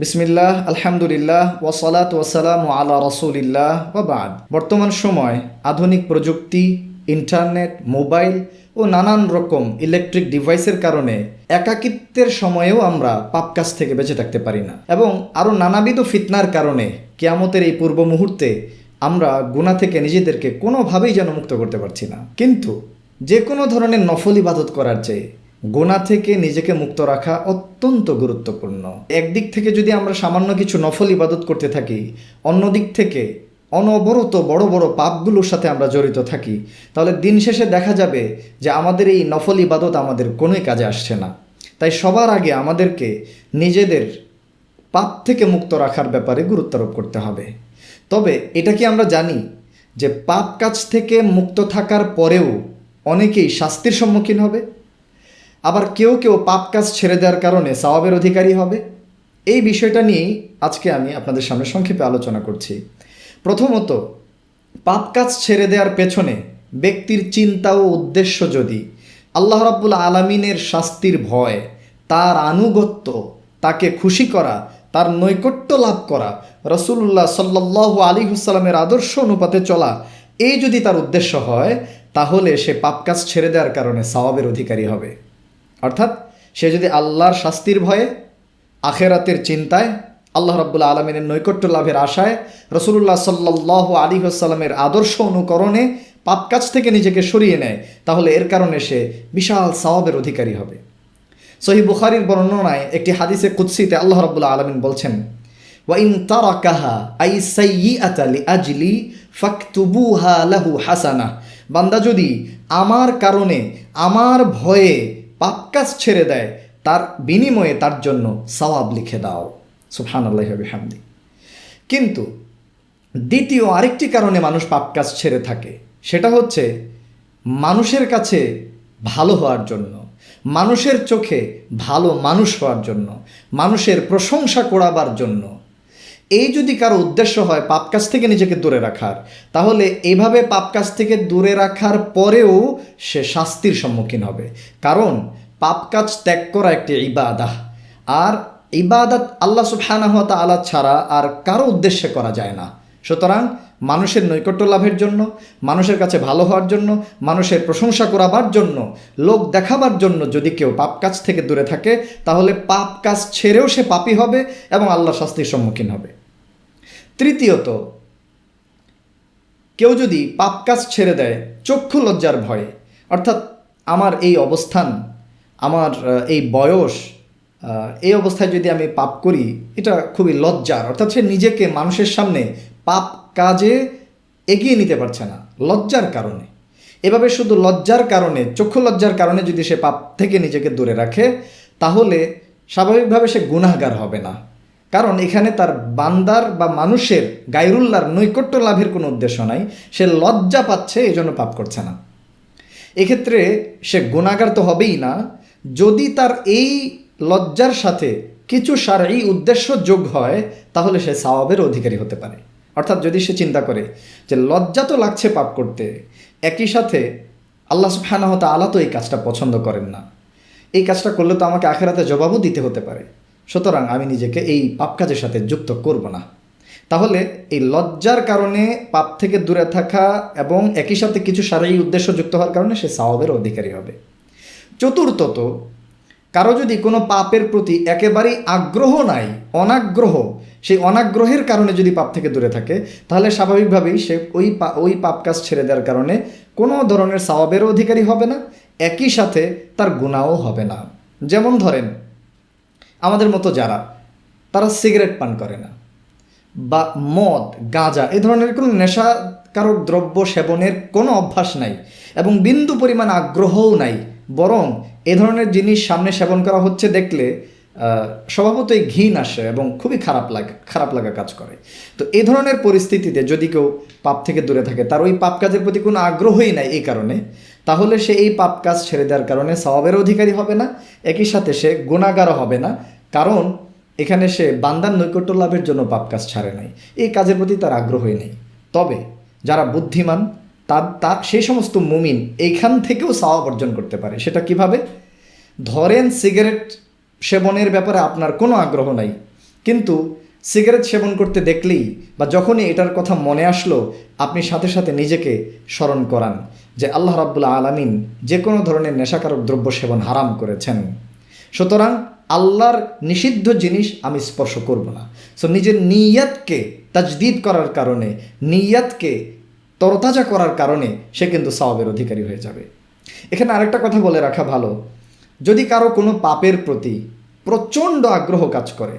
বিসমিল্লাহ, আলহামদুলিল্লাহ, ওয়াসসালাতু ওয়াসসালামু আলা রাসূলিল্লাহ ওয়া বা'দ। বর্তমান সময় আধুনিক প্রযুক্তি, ইন্টারনেট, মোবাইল ও নানান রকম ইলেকট্রিক ডিভাইসের কারণে একাকিত্বের সময়েও আমরা পাপ কাজ থেকে বেঁচে থাকতে পারি না, এবং আরও নানাবিধ ফিতনার কারণে কিয়ামতের এই পূর্ব মুহূর্তে আমরা গুনাহ থেকে নিজেদেরকে কোনোভাবেই যেন মুক্ত করতে পারছি না। কিন্তু যে কোনো ধরনের নফল ইবাদত করার চেয়ে গুনাহ থেকে নিজেকে মুক্ত রাখা অত্যন্ত গুরুত্বপূর্ণ। একদিক থেকে যদি আমরা সামান্য কিছু নফল ইবাদত করতে থাকি, অন্য দিক থেকে অনবরত বড় বড় পাপগুলোর সাথে আমরা জড়িত থাকি, তাহলে দিন শেষে দেখা যাবে যে আমাদের এই নফল ইবাদত আমাদের কোনোই কাজে আসছে না। তাই সবার আগে আমাদেরকে নিজেদের পাপ থেকে মুক্ত রাখার ব্যাপারে গুরুত্ব আরোপ করতে হবে। তবে এটা কি আমরা জানি যে পাপ কাজ থেকে মুক্ত থাকার পরেও অনেকেই শাস্তির সম্মুখীন হবে, আবার কেউ কেউ পাপ কাজ ছেড়ে দেওয়ার কারণে সওয়াবের অধিকারী হবে? এই বিষয়টা নিয়েই আজকে আমি আপনাদের সামনে সংক্ষেপে আলোচনা করছি। প্রথমত, পাপ কাজ ছেড়ে দেওয়ার পেছনে ব্যক্তির চিন্তা ও উদ্দেশ্য যদি আল্লাহ রাব্বুল আলামিনের শাস্তির ভয়, তার আনুগত্য, তাকে খুশি করা, তার নৈকট্য লাভ করা, রাসূলুল্লাহ সাল্লাল্লাহু আলাইহি ওয়াসাল্লামের আদর্শ অনুপাতে চলা, এই যদি তার উদ্দেশ্য হয়, তাহলে সে পাপ কাজ ছেড়ে দেওয়ার কারণে সওয়াবের অধিকারী হবে। অর্থাৎ সে যদি আল্লাহর শাস্তির ভয়ে, আখেরাতের চিন্তায়, আল্লাহ রাব্বুল আলামিনের নৈকট্য লাভের আশায়, রাসূলুল্লাহ সাল্লাল্লাহু আলাইহি ওয়াসাল্লামের আদর্শ অনুকরণে পাপ কাজ থেকে নিজেকে সরিয়ে নেয়, তাহলে এর কারণে সে বিশাল সওয়াবের অধিকারী হবে। সহিহ বুখারীর বর্ণনায় একটি হাদিসে কুদসিতে আল্লাহ রাব্বুল আলামিন বলছেন, ওয়া ইন তারাকাহা আই সাইয়্যাতা লিআজলি ফাকতুবুহা লাহু হাসানাহ। বান্দা যদি আমার কারণে, আমার ভয়ে পাপ কাজ ছেড়ে দেয়, তার বিনিময়ে তার জন্য সওয়াব লিখে দাও। সুবহানাল্লাহি ওয়া বিহামদি। কিন্তু দ্বিতীয় আরেকটি কারণে মানুষ পাপ কাজ ছেড়ে থাকে, সেটা হচ্ছে মানুষের কাছে ভালো হওয়ার জন্য, মানুষের চোখে ভালো মানুষ হওয়ার জন্য, মানুষের প্রশংসা করাবার জন্য। এই যদি কারো উদ্দেশ্য হয় পাপ কাজ থেকে নিজেকে দূরে রাখার, তাহলে এইভাবে পাপ কাজ থেকে দূরে রাখার পরেও সে শাস্তির সম্মুখীন হবে। কারণ পাপ কাজ ত্যাগ করা একটি ইবাদাহ, আর ইবাদত আল্লাহ সুবহানাহু ওয়া তাআলা ছাড়া আর কারো উদ্দেশ্যে করা যায় না। সুতরাং মানুষের নৈকট্য লাভের জন্য, মানুষের কাছে ভালো হওয়ার জন্য, মানুষের প্রশংসা করাবার জন্য, লোক দেখাবার জন্য যদি কেউ পাপ কাজ থেকে দূরে থাকে, তাহলে পাপ কাজ ছেড়েও সে পাপী হবে এবং আল্লাহর শাস্তির সম্মুখীন হবে। তৃতীয়ত, কেউ যদি পাপ কাজ ছেড়ে দেয় চক্ষু লজ্জার ভয়ে, অর্থাৎ আমার এই অবস্থান, আমার এই বয়স, এই অবস্থায় যদি আমি পাপ করি, এটা খুবই লজ্জার, অর্থাৎ সে নিজেকে মানুষের সামনে পাপ কাজে এগিয়ে নিতে পারছে না লজ্জার কারণে। এভাবে শুধু লজ্জার কারণে, চক্ষু লজ্জার কারণে যদি সে পাপ থেকে নিজেকে দূরে রাখে, তাহলে স্বাভাবিকভাবে সে গুনাহগার হবে না। কারণ এখানে তার বান্দার বা মানুষের গায়রুল্লাহর নৈকট্য লাভের কোনো উদ্দেশ্য নাই, সে লজ্জা পাচ্ছে, এই জন্য পাপ করছে না। এক্ষেত্রে সে গুনাহগার তো হবেই না, যদি তার এই লজ্জার সাথে কিছু শারঈ উদ্দেশ্য যোগ হয়, তাহলে সে সওয়াবের অধিকারী হতে পারে। অর্থাৎ যদি সে চিন্তা করে যে লজ্জা তো লাগছে পাপ করতে, একই সাথে আল্লাহ সুবহানাহু ওয়া তাআলা তো এই কাজটা পছন্দ করেন না, এই কাজটা করলে তো আমাকে আখিরাতে জবাবও দিতে হতে পারে, সুতরাং আমি নিজেকে এই পাপ কাজের সাথে যুক্ত করব না। তাহলে এই লজ্জার কারণে পাপ থেকে দূরে থাকা এবং একই সাথে কিছু শারঈ উদ্দেশ্য যুক্ত হওয়ার কারণে সে সওয়াবের অধিকারী হবে। চতুর্থত, কারো যদি কোনো পাপের প্রতি একেবারেই আগ্রহ নাই, অনাগ্রহ, সেই অনাগ্রহের কারণে যদি পাপ থেকে দূরে থাকে, তাহলে স্বাভাবিকভাবেই সে ওই পাপ কাজ ছেড়ে দেওয়ার কারণে কোনো ধরনের সওয়াবেরও অধিকারী হবে না, একই সাথে তার গুনাহও হবে না। যেমন ধরেন, আমাদের মতো যারা, তারা সিগারেট পান করে না, বা মদ, গাঁজা, এ ধরনের কোনো নেশাকারক দ্রব্য সেবনের কোনো অভ্যাস নাই এবং বিন্দু পরিমাণ আগ্রহও নাই, বরং এ ধরনের জিনিস সামনে সেবন করা হচ্ছে দেখলে স্বভাবতই ঘৃণ আসে এবং খুবই খারাপ লাগা কাজ করে। তো এই ধরনের পরিস্থিতিতে যদি কেউ পাপ থেকে দূরে থাকে, তার ওই পাপ কাজের প্রতি কোনো আগ্রহই নাই এই কারণে, তাহলে সে এই পাপ কাজ ছেড়ে দেওয়ার কারণে সওয়াবের অধিকারী হবে না, একই সাথে সে গুনাহগারও হবে না। কারণ এখানে সে বান্দার নৈকট্য লাভের জন্য পাপ কাজ ছাড়ে নাই, এই কাজের প্রতি তার আগ্রহই নেই। তবে যারা বুদ্ধিমান, তার সেই সমস্ত মুমিন এইখান থেকেও সওয়াব অর্জন করতে পারে। সেটা কিভাবে? ধরেন সিগারেট সেবনের ব্যাপারে আপনার কোনো আগ্রহ নাই, কিন্তু সিগারেট সেবন করতে দেখলেই বা যখনই এটার কথা মনে আসলো, আপনি সাথে সাথে নিজেকে স্মরণ করান যে আল্লাহ রাব্বুল আলামিন যে কোনো ধরনের নেশাকারক দ্রব্য সেবন হারাম করেছেন, সুতরাং আল্লাহর নিষিদ্ধ জিনিস আমি স্পর্শ করব না। সো নিজের নিয়াতকে তাজদিদ করার কারণে, নিয়াতকে তরতাজা করার কারণে সে কিন্তু সওয়াবের অধিকারী হয়ে যাবে। এখানে আরেকটা কথা বলে রাখা ভালো, যদি কারো কোনো পাপের প্রতি প্রচণ্ড আগ্রহ কাজ করে,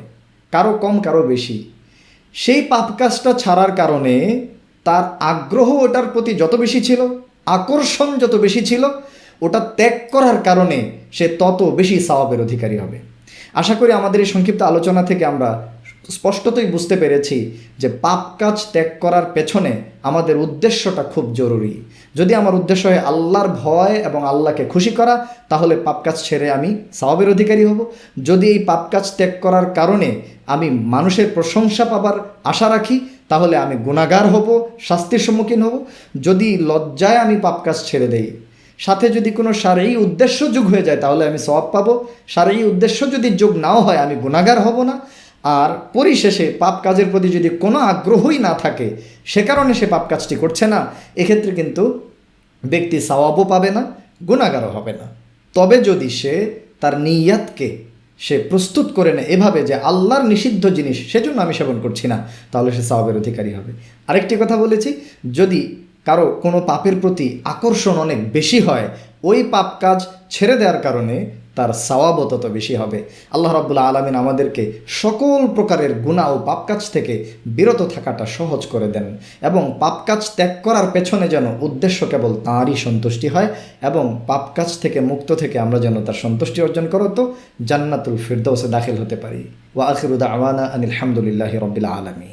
কারো কম কারো বেশি, সেই পাপ কাজটা ছাড়ার কারণে তার আগ্রহ ওটার প্রতি যত বেশি ছিল, আকর্ষণ যত বেশি ছিল, ওটা ত্যাগ করার কারণে সে তত বেশি সওয়াবের অধিকারী হবে। আশা করি আমাদের এই সংক্ষিপ্ত আলোচনা থেকে আমরা স্পষ্টতই বুঝতে পেরেছি যে পাপ কাজ ত্যাগ করার পেছনে আমাদের উদ্দেশ্যটা খুব জরুরি। যদি আমার উদ্দেশ্য হয় আল্লাহর ভয় এবং আল্লাহকে খুশি করা, তাহলে পাপ কাজ ছেড়ে আমি সওয়াবের অধিকারী হব। যদি এই পাপ কাজ ত্যাগ করার কারণে আমি মানুষের প্রশংসা পাবার আশা রাখি, তাহলে আমি গুনাহগার হব, শাস্তির সম্মুখীন হব। যদি লজ্জায় আমি পাপ কাজ ছেড়ে দেই, সাথে যদি কোনো শারঈ উদ্দেশ্য যোগ হয়ে যায়, তাহলে আমি সওয়াব পাবো। শারঈ উদ্দেশ্য যদি যোগ নাও হয়, আমি গুনাহগার হব না। আর পরিশেষে পাপ কাজের প্রতি যদি কোনো আগ্রহই না থাকে, সে কারণে সে পাপ কাজটি করছে না, এক্ষেত্রে কিন্তু ব্যক্তি সওয়াবও পাবে না, গুনাহগারও হবে না। তবে যদি সে তার নিয়াতকে সে প্রস্তুত করে নেয় এভাবে যে আল্লাহর নিষিদ্ধ জিনিস সেজন্য আমি সেবন করছি না, তাহলে সে সওয়াবের অধিকারী হবে। আরেকটি কথা বলেছি, যদি কারো কোনো পাপের প্রতি আকর্ষণ অনেক বেশি হয়, ওই পাপ কাজ ছেড়ে দেওয়ার কারণে তার সওয়াবও তত বেশি হবে। আল্লাহ রাব্বুল আলামিন আমাদেরকে সকল প্রকারের গুনাহ ও পাপ কাজ থেকে বিরত থাকাটা সহজ করে দেন, এবং পাপ কাজ ত্যাগ করার পেছনে যেন উদ্দেশ্য কেবল তাঁরই সন্তুষ্টি হয়, এবং পাপ কাজ থেকে মুক্ত থেকে আমরা যেন তার সন্তুষ্টি অর্জন করতো জান্নাতুল ফিরদৌসে দাখিল হতে পারি। ওয়া আখিরু দাওয়ানা আনিল হামদুলিল্লাহি রাব্বিল আলামিন।